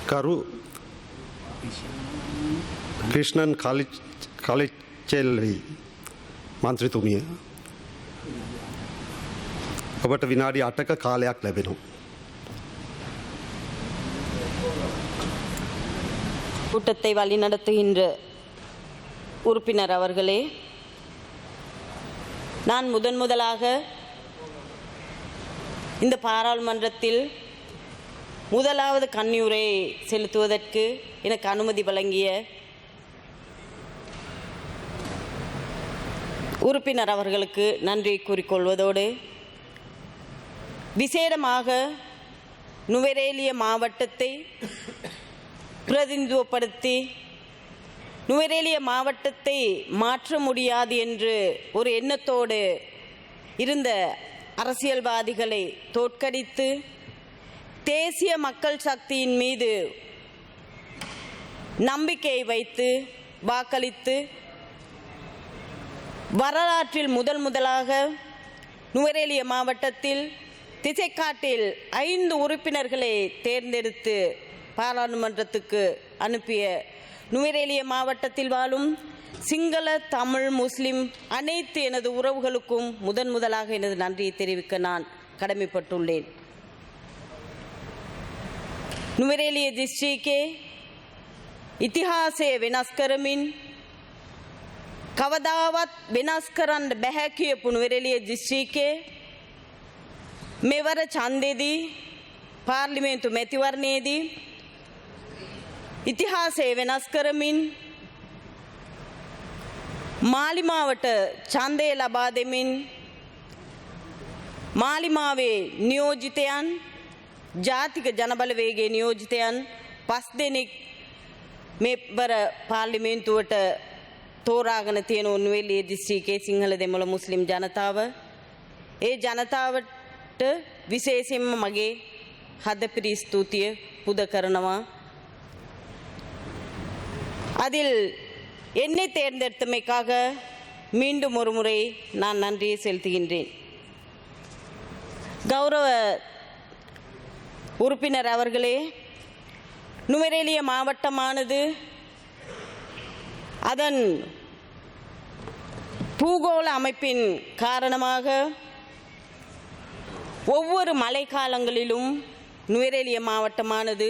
කරු ක්‍රිෂ්ණන් කලිච්චෙල්වී මන්ත්‍රතුමිය ඔබට විනාඩි 8ක කාලයක් ලැබෙනවා. கூட்டத்தை வழிநடத்துகின்ற உறுப்பினர் அவர்களே, நான் முதலாக இந்த பாராளுமன்றத்தில் முதலாவது கன்னியுரை செலுத்துவதற்கு எனக்கு அனுமதி வழங்கிய உறுப்பினர் அவர்களுக்கு நன்றி கூறிக்கொள்வதோடு, விசேடமாக நுவரேலிய மாவட்டத்தை பிரதிநிதித்துவப்படுத்தி நுவரேலிய மாவட்டத்தை மாற்ற முடியாது என்று ஒரு எண்ணத்தோடு இருந்த அரசியல்வாதிகளை தோற்கடித்து தேசிய மக்கள் சக்தியின் மீது நம்பிக்கை வைத்து வாக்களித்து வரலாற்றில் முதலாக நுவரேலிய மாவட்டத்தில் திசைக்காட்டில் 5 உறுப்பினர்களை தேர்ந்தெடுத்து பாராளுமன்றத்துக்கு அனுப்பிய நுவரேலிய மாவட்டத்தில் வாழும் சிங்கள, தமிழ், முஸ்லிம் அனைத்து எனது உறவுகளுக்கும் முதலாக எனது நன்றியை தெரிவிக்க நான் கடமைப்பட்டுள்ளேன். நுவரேலிய දිස්ත්‍රික්කයේ ඉතිහාසය වෙනස් කරමින් කවදාවත් වෙනස් කරන්න බැහැ කියපු නුවරඑළිය දිස්ත්‍රික්කයේ මෙවර ඡන්දෙදී පාර්ලිමේන්තු මැතිවරණයේදී ඉතිහාසය වෙනස් කරමින් මාලිමාවට ඡන්දය ලබා දෙමින් මාලිමාවේ නියෝජිතයන් ජාතික ජනබලවේගයේ නියෝජිතයන් 5 දෙනෙක් මෙවර පාර්ලිමේන්තුවට තෝරාගෙන තියෙන නුවරඑළිය දිස්ත්‍රික්කයේ සිංහල, දෙමළ, මුස්ලිම් ජනතාව, ඒ ජනතාවට විශේෂයෙන්ම මගේ හදපිරි ස්තුතිය පුද කරනවා. அதில் என்னை தேர்ந்தெடுத்தமைக்காக மீண்டும் ஒரு முறை நான் நன்றியை செலுத்துகின்றேன். கௌரவ உறுப்பினர் அவர்களே, நுவரேலிய மாவட்டமானது அதன் பூகோள அமைப்பின் காரணமாக ஒவ்வொரு மழைக்காலங்களிலும் நுவரேலிய மாவட்டமானது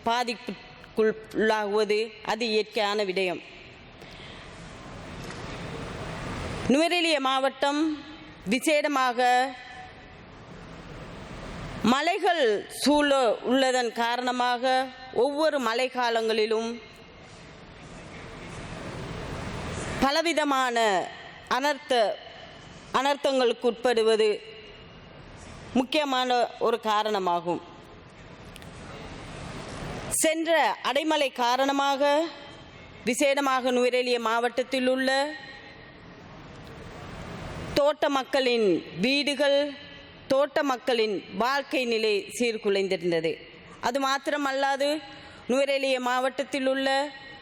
பாதிப்புக்குள்ளாகுவது அது இயற்கையான விடயம். நுவரேலிய மாவட்டம் விசேடமாக மலைகள் சூழ உள்ளதன் காரணமாக ஒவ்வொரு மழைக்காலங்களிலும் பலவிதமான அனர்த்தங்களுக்கு உட்படுவது முக்கியமான ஒரு காரணமாகும். சென்ற அடைமழை காரணமாக விசேடமாக நுவரேலிய மாவட்டத்தில் உள்ள தோட்ட மக்களின் வீடுகள், தோட்ட மக்களின் வாழ்க்கை நிலை சீர்குலைந்திருந்தது. அது மாத்திரமல்லாது நுவரேலிய மாவட்டத்தில் உள்ள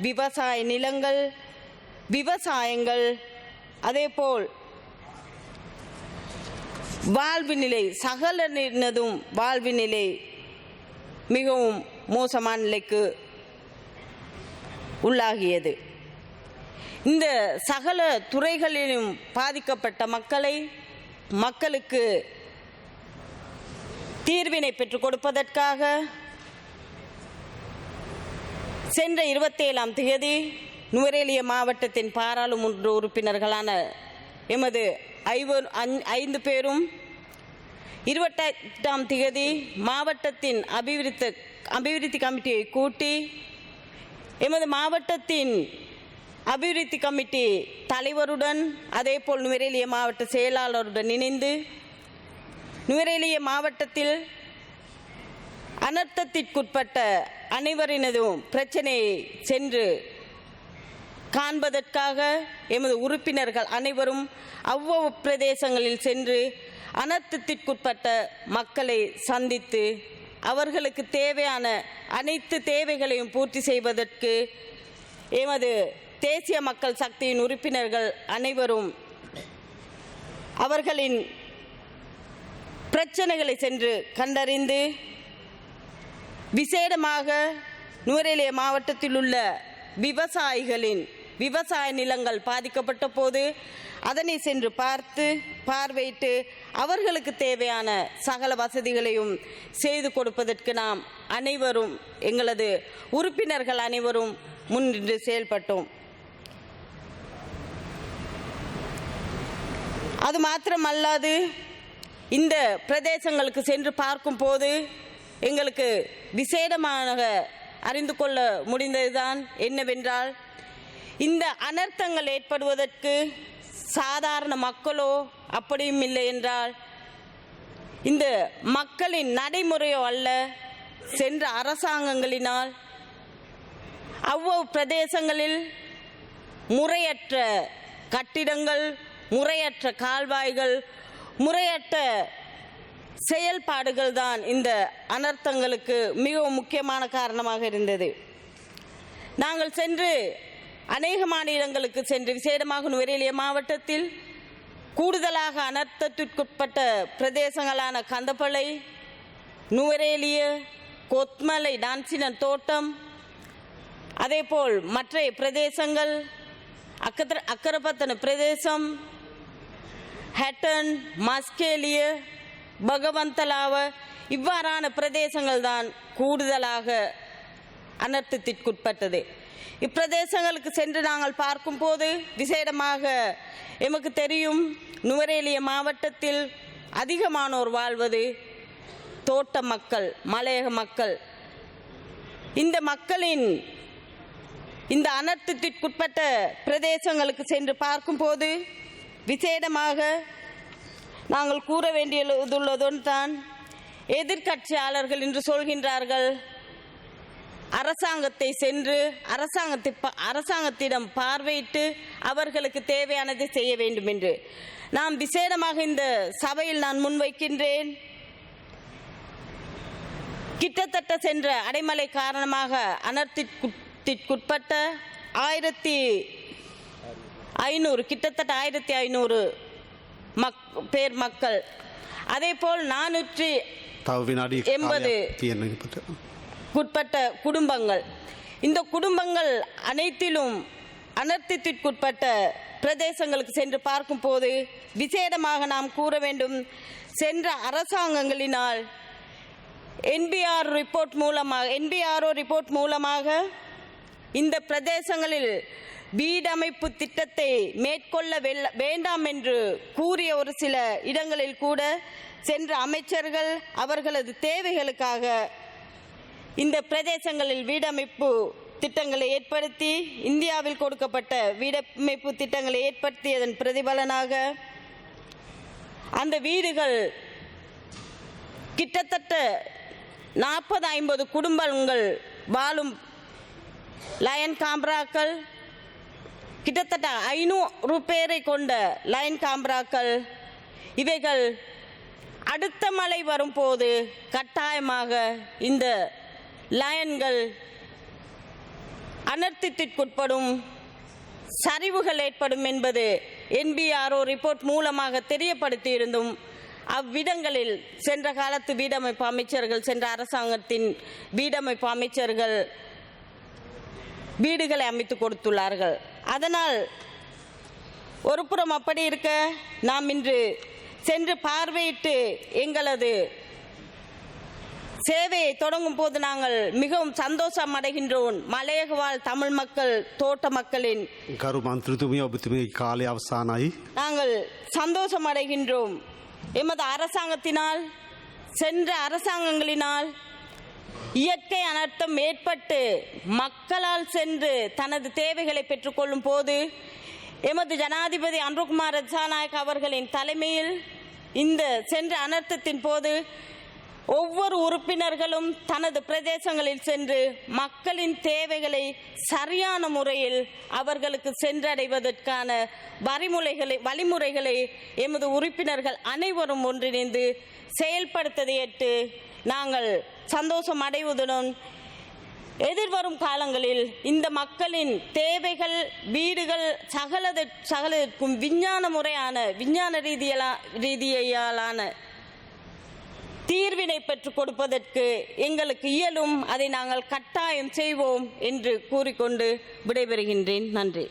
விவசாய நிலங்கள், விவசாயங்கள், அதேபோல் வாழ்வு நிலை, சகலனதும் வாழ்வு நிலை மிகவும் மோசமான நிலைக்கு உள்ளாகியது. இந்த சகல துறைகளிலும் பாதிக்கப்பட்ட மக்களுக்கு தீர்வினை பெற்றுக் கொடுப்பதற்காக சென்ற 27ஆம் தேதி நுவரேலிய மாவட்டத்தின் பாராளுமன்ற உறுப்பினர்களான எமது 5 பேரும் 28ஆம் தேதி மாவட்டத்தின் அபிவிருத்தி கமிட்டியை கூட்டி எமது மாவட்டத்தின் அபிவிருத்தி கமிட்டி தலைவருடன் அதேபோல் நுவரேலிய மாவட்ட செயலாளருடன் இணைந்து நுவரேலிய மாவட்டத்தில் அனர்த்தத்திற்குட்பட்ட அனைவரினதும் பிரச்சனையை சென்று காண்பதற்காக எமது உறுப்பினர்கள் அனைவரும் அவ்வளவு பிரதேசங்களில் சென்று அனர்த்தத்திற்குட்பட்ட மக்களை சந்தித்து அவர்களுக்கு தேவையான அனைத்து தேவைகளையும் பூர்த்தி செய்வதற்கு எமது தேசிய மக்கள் சக்தியின் உறுப்பினர்கள் அனைவரும் அவர்களின் பிரச்சனைகளை சென்று கண்டறிந்து விசேடமாக நுவரெலியா மாவட்டத்தில் உள்ள விவசாயிகளின் விவசாய நிலங்கள் பாதிக்கப்பட்ட போது அதனை சென்று பார்வையிட்டு அவர்களுக்கு தேவையான சகல வசதிகளையும் செய்து கொடுப்பதற்கு நாம் அனைவரும் எங்களது உறுப்பினர்கள் அனைவரும் முன்னின்று செயல்பட்டோம். அது மாத்திரமல்லாது இந்த பிரதேசங்களுக்கு சென்று பார்க்கும் போது எங்களுக்கு விசேடமாக அறிந்து கொள்ள முடிந்ததுதான் என்னவென்றால், இந்த அனர்த்தங்கள் ஏற்படுவதற்கு சாதாரண மக்களோ அப்படியும் இல்லை என்றால் இந்த மக்களின் நடைமுறையோ அல்ல, சென்ற அரசாங்கங்களினால் அவ்வளவு பிரதேசங்களில் முறையற்ற கட்டிடங்கள், முறையற்ற கால்வாய்கள், முறையற்ற செயல்பாடுகள் தான் இந்த அனர்த்தங்களுக்கு மிகவும் முக்கியமான காரணமாக இருந்தது. நாங்கள் சென்று அநேக மாநிலங்களுக்கு சென்று விசேடமாக நுவரெலியா மாவட்டத்தில் கூடுதலாக அனர்த்தத்திற்குட்பட்ட பிரதேசங்களான கந்தப்பளை, நுவரெலியா, கொத்மலை, டான்சினன் தோட்டம், அதேபோல் மற்ற பிரதேசங்கள் அக்கரப்பத்தன பிரதேசம், ஹட்டன், மஸ்கேலிய, பகவந்தலாவ இவ்வாறான பிரதேசங்கள் தான் கூடுதலாக அனர்த்தத்திற்குட்பட்டது. இப்பிரதேசங்களுக்கு சென்று நாங்கள் பார்க்கும் போது விசேடமாக எமக்கு தெரியும், நுவரெலியா மாவட்டத்தில் அதிகமானோர் வாழ்வது தோட்ட மக்கள், மலையக மக்கள். இந்த மக்களின் இந்த அனர்த்தத்திற்குட்பட்ட பிரதேசங்களுக்கு சென்று பார்க்கும் போது விசேடமாக நாங்கள் கூற வேண்டியதுள்ளதுடன் தான், எதிர்கட்சியாளர்கள் என்று சொல்கின்றார்கள், அரசாங்கத்தை சென்று அரசாங்கத்திடம் பார்வையிட்டு அவர்களுக்கு தேவையானதை செய்ய வேண்டும் என்று. நாம் விசேடமாக இந்த சபையில் நான் முன்வைக்கின்றேன், கிட்டத்தட்ட சென்ற அடைமழை காரணமாக அனர்த்தத்திற்குட்பட்ட 1500 கிட்டத்தட்ட 1500 பேர் மக்கள், அதேபோல் 480 உட்பட்ட குடும்பங்கள். இந்த குடும்பங்கள் அனைத்திலும் அனர்த்தத்திற்குட்பட்ட பிரதேசங்களுக்கு சென்று பார்க்கும் போது விசேடமாக நாம் கூற வேண்டும், சென்ற அரசாங்கங்களினால் NBRO ரிப்போர்ட் மூலமாக இந்த பிரதேசங்களில் வீடமைப்பு திட்டத்தை மேற்கொள்ள வேண்டாம் என்று கூறிய ஒரு சில இடங்களில் கூட சென்ற அமைச்சர்கள் அவர்களது தேவைகளுக்காக இந்த பிரதேசங்களில் வீடமைப்பு திட்டங்களை ஏற்படுத்தி, இந்தியாவில் கொடுக்கப்பட்ட வீடமைப்பு திட்டங்களை ஏற்படுத்தியதன் பிரதிபலனாக அந்த வீடுகள் கிட்டத்தட்ட 40-50 குடும்பங்கள் வாழும் லயன் காம்ராக்கள், கிட்டத்தட்ட 500 பேரை கொண்ட லயன் காம்ராக்கள், இவைகள் அடுத்த மழை வரும்போது கட்டாயமாக இந்த லயன்கள் அனர்த்தத்திற்குட்படும், சரிவுகள் ஏற்படும் என்பது NBRO ரிப்போர்ட் மூலமாக தெரியப்படுத்தியிருந்தும் அவ்விடங்களில் சென்ற காலத்து வீடமைப்பு அமைச்சர்கள், சென்ற அரசாங்கத்தின் வீடமைப்பு அமைச்சர்கள் வீடுகளை அமைத்து கொடுத்துள்ளார்கள். அதனால் ஒரு புறம் அப்படி இருக்க, நாம் இன்று சென்று பார்வையிட்டு எங்களது சேவையை தொடங்கும் போது நாங்கள் மிகவும் சந்தோஷம் அடைகின்றோம். மலையக வாழ் தமிழ் மக்கள், தோட்ட மக்களின் நாங்கள் சந்தோஷம் அடைகின்றோம். எமது அரசாங்கத்தினால், சென்ற அரசாங்கங்களினால் இயற்கை அனர்த்தம் ஏற்பட்டு மக்களால் சென்று தனது தேவைகளை பெற்றுக்கொள்ளும் போது எமது ஜனாதிபதி அன்ருகுமார் ரத்சாநாயக் அவர்களின் தலைமையில் இந்த சென்ற அனர்த்தத்தின் போது ஒவ்வொரு உறுப்பினர்களும் தனது பிரதேசங்களில் சென்று மக்களின் தேவைகளை சரியான முறையில் அவர்களுக்கு சென்றடைவதற்கான வழிமுறைகளை எமது உறுப்பினர்கள் அனைவரும் ஒன்றிணைந்து செயல்படுத்ததையிட்டு நாங்கள் சந்தோஷம் அடைவதுடன் எதிர்வரும் காலங்களில் இந்த மக்களின் தேவைகள், வீடுகள் சகலதற்கும் விஞ்ஞான ரீதியிலான தீர்வினை பெற்றுக் கொடுப்பதற்கு எங்களுக்கு இயலும், அதை நாங்கள் கட்டாயம் செய்வோம் என்று கூறிக்கொண்டு விடைபெறுகின்றேன். நன்றி.